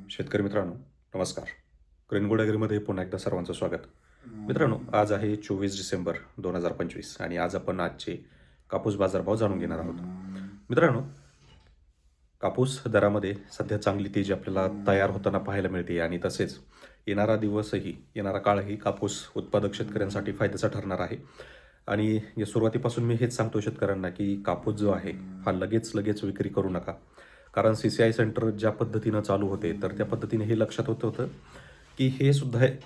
शेतकरी मित्रांनो, नमस्कार. ग्रीनगोल्ड ॲग्रीमध्ये पुन्हा एकदा सर्वांचं स्वागत. मित्रांनो, आज आहे 24 डिसेंबर 2025 आणि आज आपण आजचे कापूस बाजारभाव जाणून घेणार आहोत. मित्रांनो, कापूस दरामध्ये सध्या चांगली तेजी आपल्याला तयार होताना पाहायला मिळते आणि तसेच येणारा काळही कापूस उत्पादक शेतकऱ्यांसाठी फायद्याचा ठरणार आहे. आणि या सुरुवातीपासून मी हेच सांगतो शेतकऱ्यांना, की कापूस जो आहे हा लगेच विक्री करू नका. कारण CCI सेंटर ज्या पद्धतीनं चालू होते, तर त्या पद्धतीने हे लक्षात होतं, की हे सुद्धा एक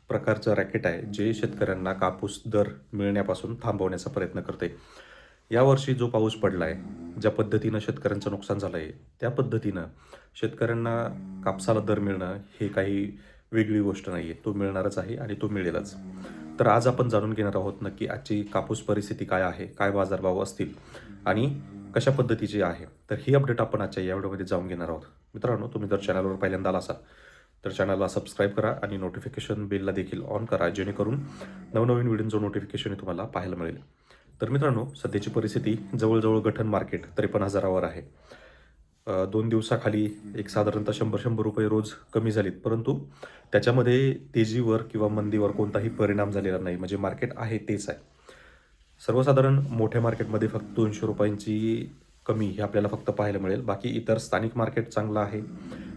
प्रकारचं रॅकेट आहे, जे शेतकऱ्यांना कापूस दर मिळण्यापासून थांबवण्याचा प्रयत्न करते. यावर्षी जो पाऊस पडला आहे, ज्या पद्धतीनं शेतकऱ्यांचं नुकसान झालं आहे, त्या पद्धतीनं शेतकऱ्यांना कापसाला दर मिळणं हे काही वेगळी गोष्ट नाही आहे. तो मिळणारच आहे आणि तो मिळेलच. तर आज आपण जाणून घेणार आहोत नक्की आजची कापूस परिस्थिती काय आहे, काय बाजारभाव असतील आणि कशा पद्धतीची आहे. तर ही अपडेट आपण आजच्या या व्हिडिओमध्ये जाणून घेणार आहोत. मित्रांनो, तुम्ही जर चॅनलवर पहिल्यांदा आला असाल तर चॅनलला सबस्क्राईब करा आणि नोटिफिकेशन बेलला देखील ऑन करा, जेणेकरून नवनवीन व्हिडिओचं नोटिफिकेशन तुम्हाला पाहायला मिळेल. तर मित्रांनो, सध्याची परिस्थिती जवळजवळ गठन मार्केट 53,000वर आहे. 2 दिवसाखाली एक साधारणतः 100 रुपये रोज कमी झालीत, परंतु त्याच्यामध्ये तेजीवर किंवा मंदीवर कोणताही परिणाम झालेला नाही. म्हणजे मार्केट आहे तेच आहे. सर्वसाधारण मोठ्या मार्केटमध्ये फक्त 200 रुपयांची कमी हे आपल्याला फक्त पाहायला मिळेल. बाकी इतर स्थानिक मार्केट चांगलं आहे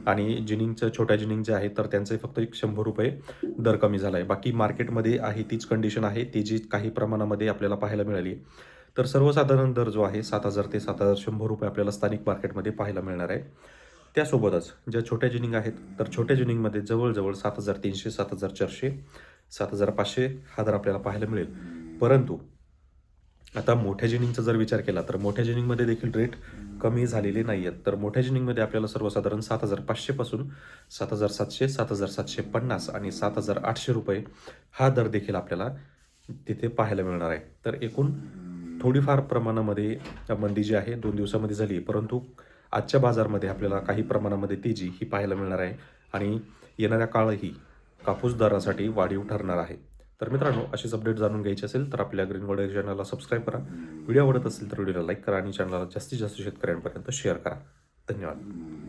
आणि छोट्या जिनिंग जे आहेत तर त्यांचे फक्त एक 100 रुपये दर कमी झाला आहे. बाकी मार्केटमध्ये आहे तीच कंडिशन आहे, ती जी काही प्रमाणामध्ये आपल्याला पाहायला मिळाली. तर सर्वसाधारण दर जो आहे 7,000 ते 7,100 रुपये आपल्याला स्थानिक मार्केटमध्ये पाहायला मिळणार आहे. त्यासोबतच ज्या छोट्या जिनिंग आहेत, तर छोट्या जिनिंगमध्ये जवळजवळ 7,300, 7,400, 7,500 हा दर आपल्याला पाहायला मिळेल. परंतु आता मोठ्या जिनिंगचा जर विचार केला तर मोठ्या जिनिंगमध्ये देखील रेट कमी झालेले नाही आहेत. तर मोठ्या जिनिंगमध्ये आपल्याला सर्वसाधारण 7,500 पासून 7,700, 7,750 आणि 7,800 रुपये हा दर देखील आपल्याला तिथे पाहायला मिळणार आहे. तर एकूण थोडीफार प्रमाणामध्ये मंदी जी आहे 2 दिवसामध्ये झाली, परंतु आजच्या बाजारामध्ये आपल्याला काही प्रमाणामध्ये तेजी ही पाहायला मिळणार आहे आणि येणाऱ्या काळही कापूस दरासाठी वाढीव ठरणार आहे. तर मित्रांनो, अशीच अपडेट जाणून घ्यायची असेल तर आपल्या ग्रीनगोल्ड चॅनलला सबस्क्राईब करा. व्हिडिओ आवडत असेल तर व्हिडिओला लाईक करा आणि चॅनलला जास्तीत जास्त शेतकऱ्यांपर्यंत शेअर करा. धन्यवाद.